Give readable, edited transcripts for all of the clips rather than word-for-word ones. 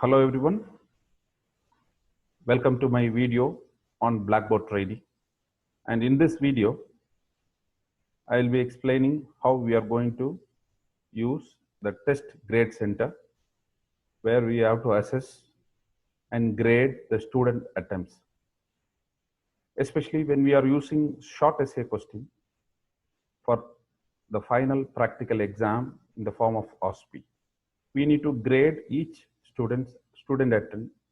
Hello everyone, welcome to my video on Blackboard trading, and in this video I will be explaining how we are going to use the test grade center where we have to assess and grade the student attempts, especially when we are using short essay question for the final practical exam in the form of OSPE. We need to grade each student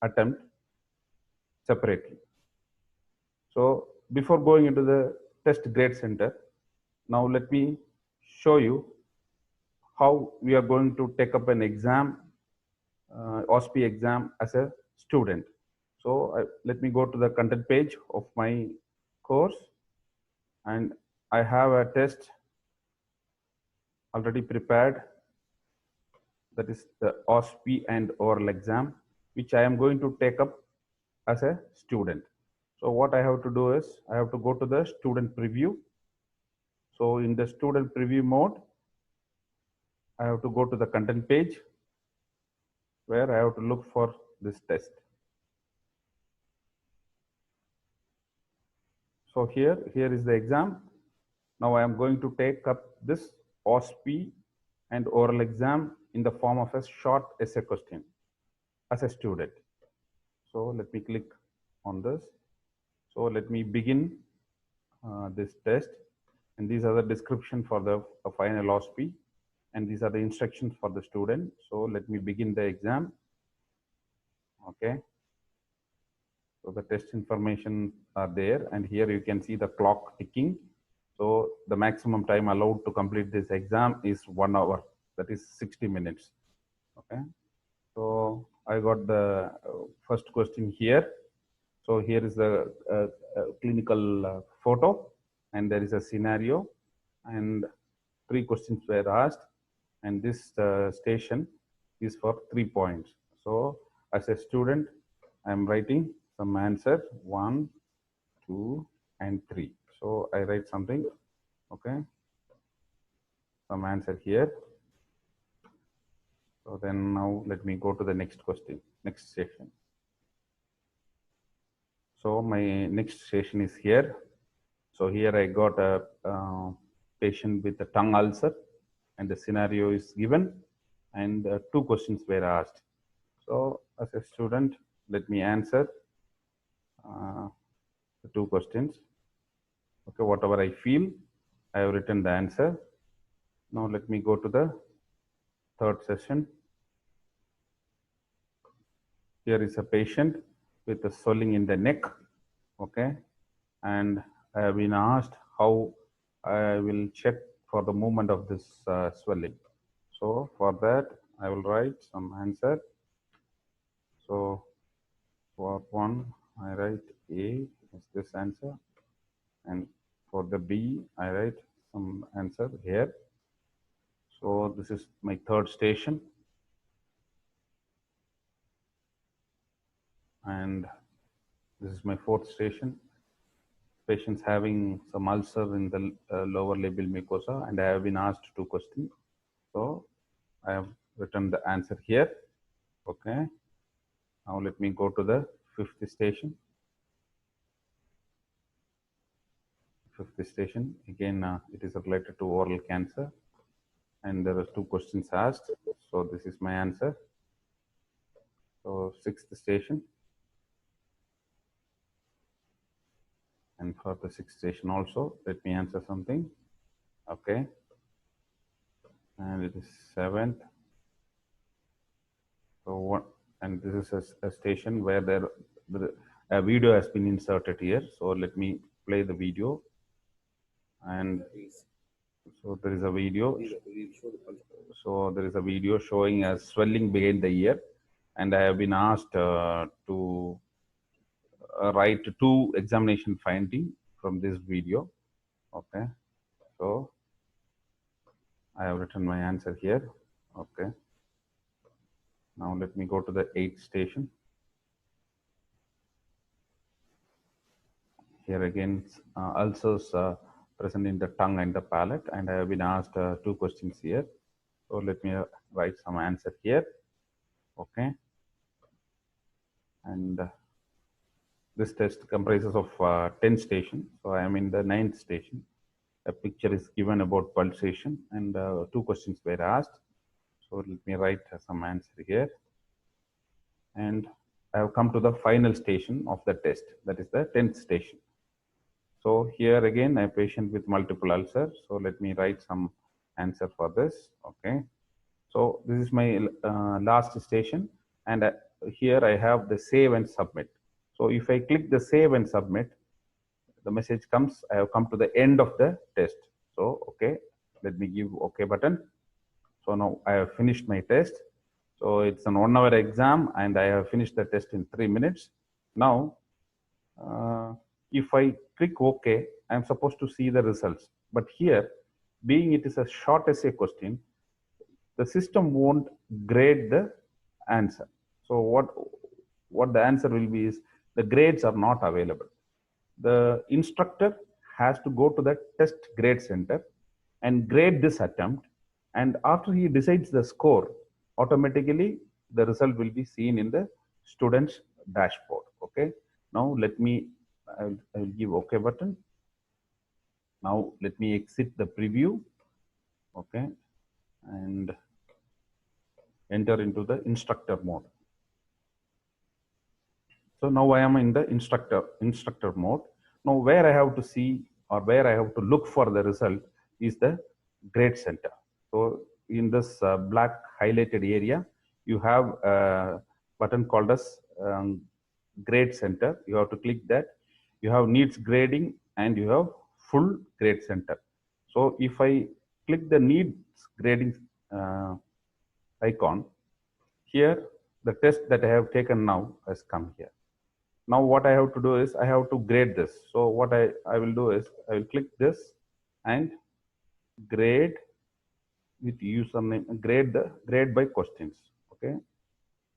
attempt separately. So before going into the test grade center, now let me show you how we are going to take up an exam, OSPE exam as a student. So let me go to the content page of my course, and I have a test already prepared, that is the OSPE and oral exam, which I am going to take up as a student. So what I have to do is I have to go to the student preview. So in the student preview mode, I have to go to the content page where I have to look for this test. So here is the exam. Now I am going to take up this OSPE and oral exam in the form of a short essay question as a student. So let me click on this. So let me begin this test, and these are the description for the final OSPE, and these are the instructions for the student. So let me begin the exam. Okay. So the test information are there, and here you can see the clock ticking. So the maximum time allowed to complete this exam is 1 hour, that is 60 minutes. Okay. So I got the first question here. So here is the clinical photo, and there is a scenario, and 3 questions were asked, and this station is for 3 points. So as a student, I am writing some answer 1, 2, and 3. So I write something, okay, some answer here. So then now let me go to the next question, next section. So my next station is here. So here I got a patient with a tongue ulcer, and the scenario is given, and 2 questions were asked. So as a student, let me answer the 2 questions. Okay, whatever I feel, I have written the answer. Now let me go to the third session. Here is a patient with a swelling in the neck. Okay, and I have been asked how I will check for the movement of this swelling. So for that, I will write some answer. So for 1, I write A is this answer, and for the B, I write some answer here. So this is my third station, and this is my fourth station. Patients having some ulcer in the lower labial mucosa, and I have been asked 2 questions. So I have written the answer here. Okay. Now let me go to the fifth station. Fifth station, again, it is related to oral cancer, and there are 2 questions asked. So this is my answer. So sixth station, and for the sixth station also, let me answer something. Okay, and it is 7th. So what? And this is a station where a video has been inserted here. So let me play the video. And so there is a video. So there is a video showing a swelling behind the ear, and I have been asked to write 2 examination finding from this video. Okay, so I have written my answer here. Okay, now let me go to the 8th station. Here again, ulcers present in the tongue and the palate, and I have been asked 2 questions here. So let me write some answer here. Okay, And this test comprises of 10 stations. So I am in the 9th station. A picture is given about pulsation and 2 questions were asked. So let me write some answer here. And I have come to the final station of the test, that is the 10th station. So here again, a patient with multiple ulcers. So let me write some answer for this. Okay. So this is my last station, and here I have the save and submit. So if I click the save and submit, the message comes, I have come to the end of the test. So, okay, let me give OK button. So now I have finished my test. So it's an 1 hour exam and I have finished the test in 3 minutes. Now, if I click OK, I'm supposed to see the results. But here, being it is a short essay question, the system won't grade the answer. So what the answer will be is the grades are not available. The instructor has to go to the test grade center and grade this attempt. And after he decides the score, automatically the result will be seen in the student's dashboard. Okay. Now let me, I'll give OK button. Now let me exit the preview. Okay. And enter into the instructor mode. So now I am in the instructor mode. Now where I have to see or where I have to look for the result is the grade center. So in this black highlighted area, you have a button called as grade center. You have to click that. You have needs grading and you have full grade center. So if I click the needs grading icon, here the test that I have taken now has come here. Now what I have to do is I have to grade this. So what I will do is I will click this and grade with username, grade by questions. Okay,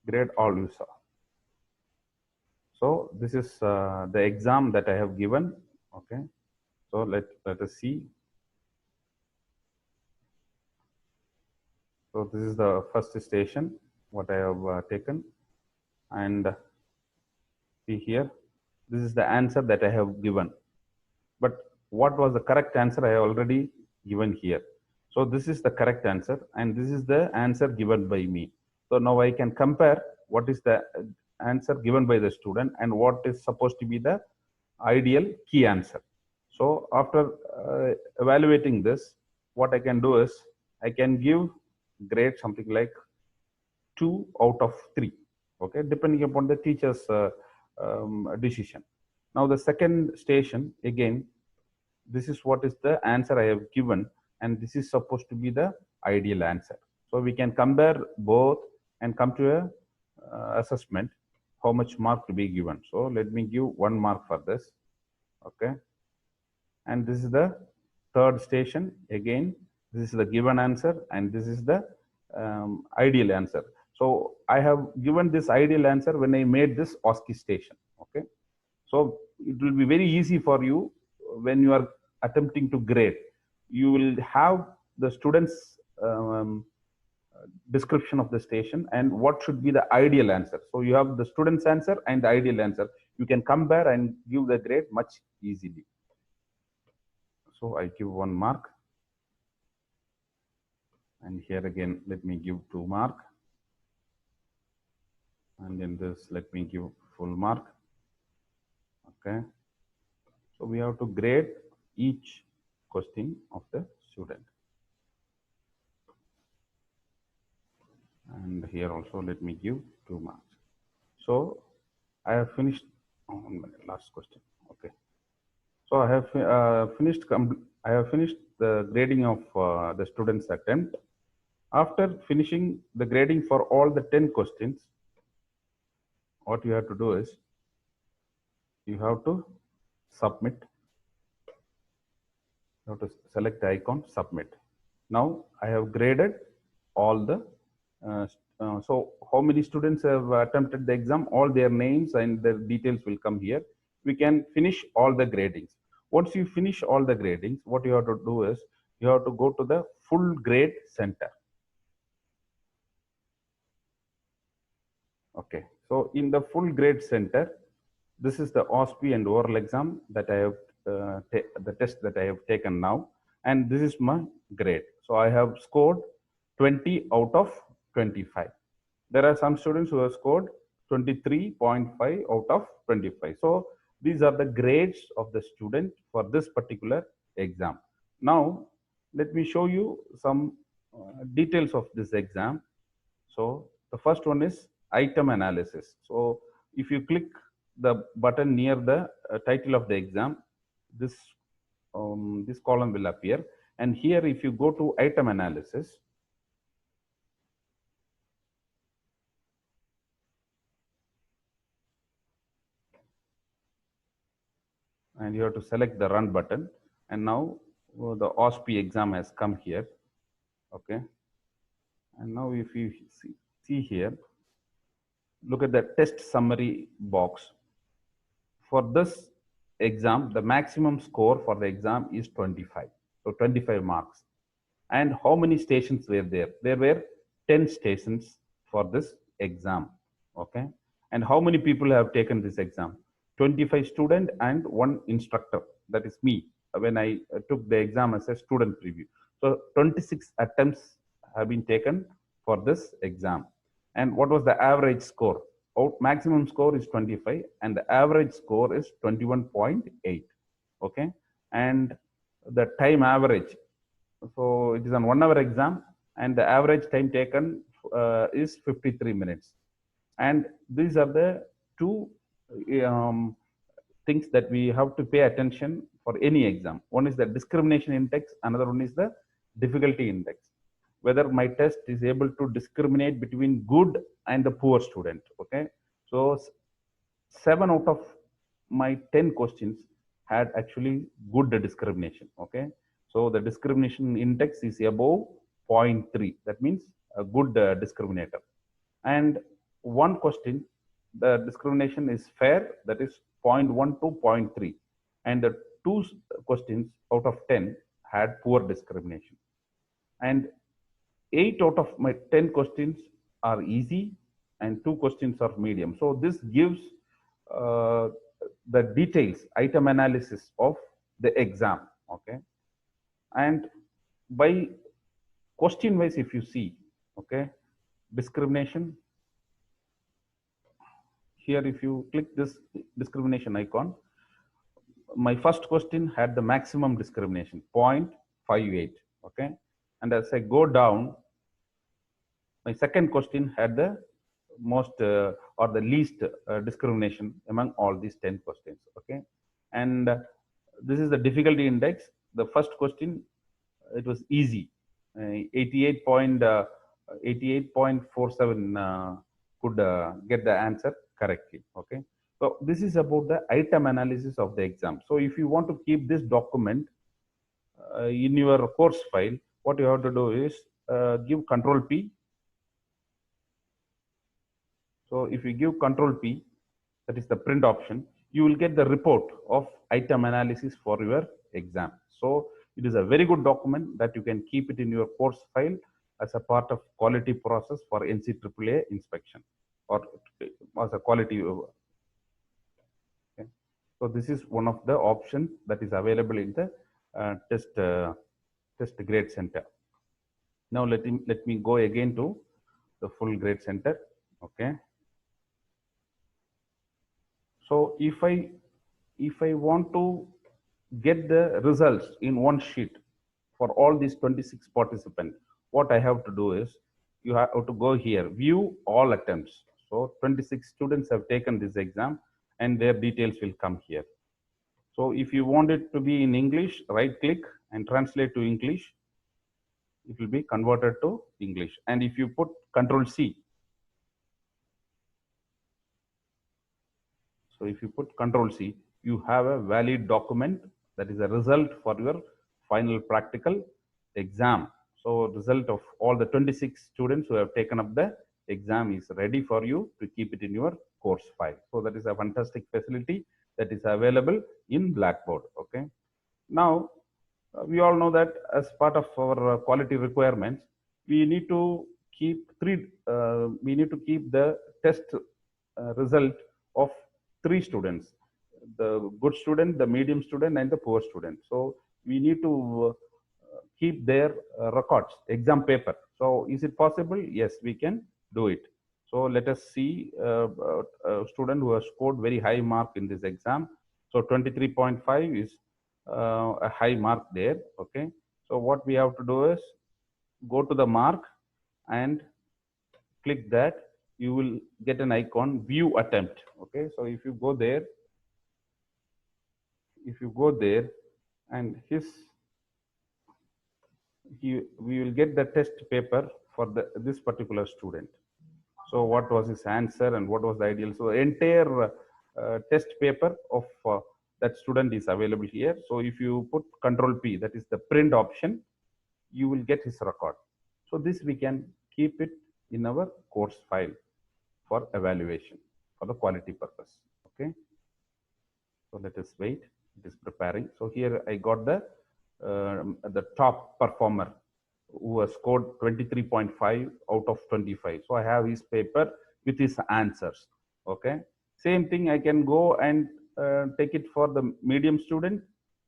grade all user. So this is the exam that I have given. Okay, so let us see. So this is the first station what I have taken, and see here, this is the answer that I have given. But what was the correct answer I have already given here. So this is the correct answer and this is the answer given by me. So now I can compare what is the answer given by the student and what is supposed to be the ideal key answer. So after evaluating this, what I can do is I can give grade something like 2 out of 3. Okay, depending upon the teacher's decision. Now the second station, again, this is what is the answer I have given and this is supposed to be the ideal answer. So we can compare both and come to a assessment how much mark to be given. So let me give 1 mark for this. Okay, and this is the third station. Again, this is the given answer and this is the ideal answer. So I have given this ideal answer when I made this OSCE station. Okay, so it will be very easy for you when you are attempting to grade. You will have the students description of the station and what should be the ideal answer. So you have the student's answer and the ideal answer. You can compare and give the grade much easily. So I give 1 mark. And here again, let me give 2 mark. And in this, let me give full mark. Okay. So we have to grade each question of the student. And here also, let me give 2 marks. So I have finished. Oh, 1 minute, last question. Okay. So I have finished the grading of the student's attempt. After finishing the grading for all the 10 questions, what you have to do is you have to submit. You have to select the icon submit. Now I have graded all the so how many students have attempted the exam, all their names and their details will come here. We can finish all the gradings. Once you finish all the gradings, what you have to do is you have to go to the full grade center. Okay, So in the full grade center, this is the OSPE and oral exam that I have, the test that I have taken now, and this is my grade. So I have scored 20 out of 25. There are some students who have scored 23.5 out of 25. So these are the grades of the student for this particular exam. Now, let me show you some details of this exam. So the first one is item analysis. So if you click the button near the title of the exam, this this column will appear. And here, if you go to item analysis, and you have to select the run button, and now the OSPE exam has come here. Okay, and now if you see here, look at the test summary box. For this exam, the maximum score for the exam is 25. So 25 marks. And how many stations were there? There were 10 stations for this exam. Okay. And how many people have taken this exam? 25 student and one instructor. That is me when I took the exam as a student preview. So 26 attempts have been taken for this exam. And what was the average score? Maximum score is 25 and the average score is 21.8. Okay. And the time average, so it is an 1 hour exam and the average time taken is 53 minutes. And these are the two things that we have to pay attention for any exam. One is the discrimination index, another one is the difficulty index. Whether my test is able to discriminate between good and the poor student. Okay. So 7 out of my 10 questions had actually good discrimination. Okay. So the discrimination index is above 0.3. That means a good discriminator. And one question, the discrimination is fair, that is 0.1 to 0.3. And the two questions out of 10 had poor discrimination. And 8 out of my 10 questions are easy and 2 questions are medium. So this gives the details, item analysis of the exam. Okay. And by question wise, if you see, okay, discrimination, here if you click this discrimination icon, my first question had the maximum discrimination, 0.58. Okay. And as I go down, my second question had the most or the least discrimination among all these 10 questions. Okay. And this is the difficulty index. The first question, it was easy, 88.47 could get the answer correctly. Okay. So this is about the item analysis of the exam. So if you want to keep this document in your course file, what you have to do is give Control P. So if you give Control P, that is the print option, you will get the report of item analysis for your exam. So it is a very good document that you can keep it in your course file as a part of quality process for NCAA inspection or as a quality. Okay. So this is one of the options that is available in the test grade center. Now let me go again to the full grade center. Okay. So if I want to get the results in one sheet for all these 26 participants, what I have to do is you have to go here, view all attempts. So 26 students have taken this exam and their details will come here. So if you want it to be in English, right click and translate to English. It will be converted to English. And if you put Control C, so if you put Control C, you have a valid document that is a result for your final practical exam. So result of all the 26 students who have taken up the exam is ready for you to keep it in your course file. So that is a fantastic facility that is available in Blackboard. Okay. Now, we all know that as part of our quality requirements, we need to keep the test result of three students: the good student, the medium student, and the poor student. So we need to keep their records, exam paper. So is it possible? Yes, we can do it. So let us see a student who has scored very high mark in this exam. So 23.5 is a high mark there. Okay. So what we have to do is go to the mark and click that. You will get an icon, view attempt. Okay. So if you go there, and we will get the test paper for this particular student. So what was his answer and what was the ideal? So entire test paper of that student is available here. So if you put Control P, that is the print option, you will get his record. So this we can keep it in our course file for evaluation for the quality purpose. Okay. So let us wait. It is preparing. So here I got the top performer who has scored 23.5 out of 25. So I have his paper with his answers. Okay. Same thing, I can go and take it for the medium student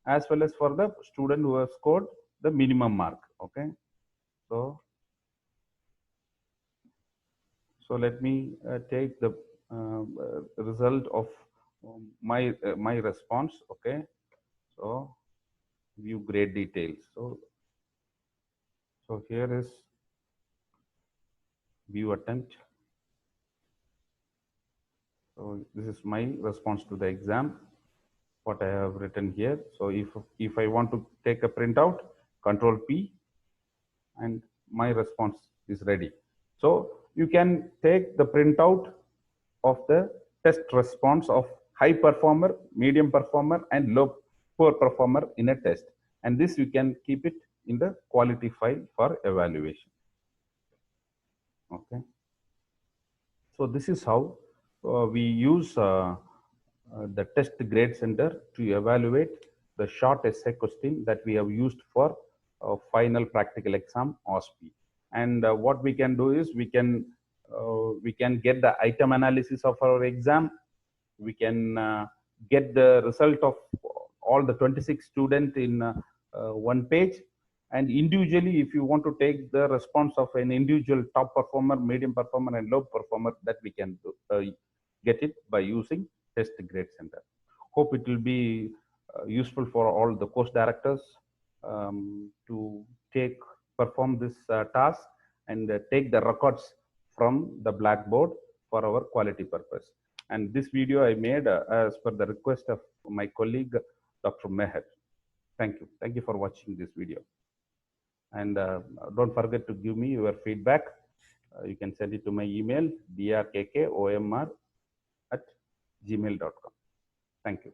as well as for the student who has scored the minimum mark. Okay. So let me take the result of my response. Okay. So view grade details. So here is view attempt. So this is my response to the exam, what I have written here. So if I want to take a printout, Control P, and my response is ready. So you can take the printout of the test response of high performer, medium performer, and low poor performer in a test. And this you can keep it in the quality file for evaluation. Okay. So this is how we use the test grade center to evaluate the short essay question that we have used for final practical exam OSPE. And what we can do is we can get the item analysis of our exam. We can get the result of all the 26 students in one page. And individually, if you want to take the response of an individual top performer, medium performer, and low performer, that we can do, get it by using test grade center. Hope it will be useful for all the course directors to perform this task and take the records from the Blackboard for our quality purpose. And this video I made as per the request of my colleague, Dr. Meher. Thank you. Thank you for watching this video. And don't forget to give me your feedback. You can send it to my email, drkkomr@gmail.com. Thank you.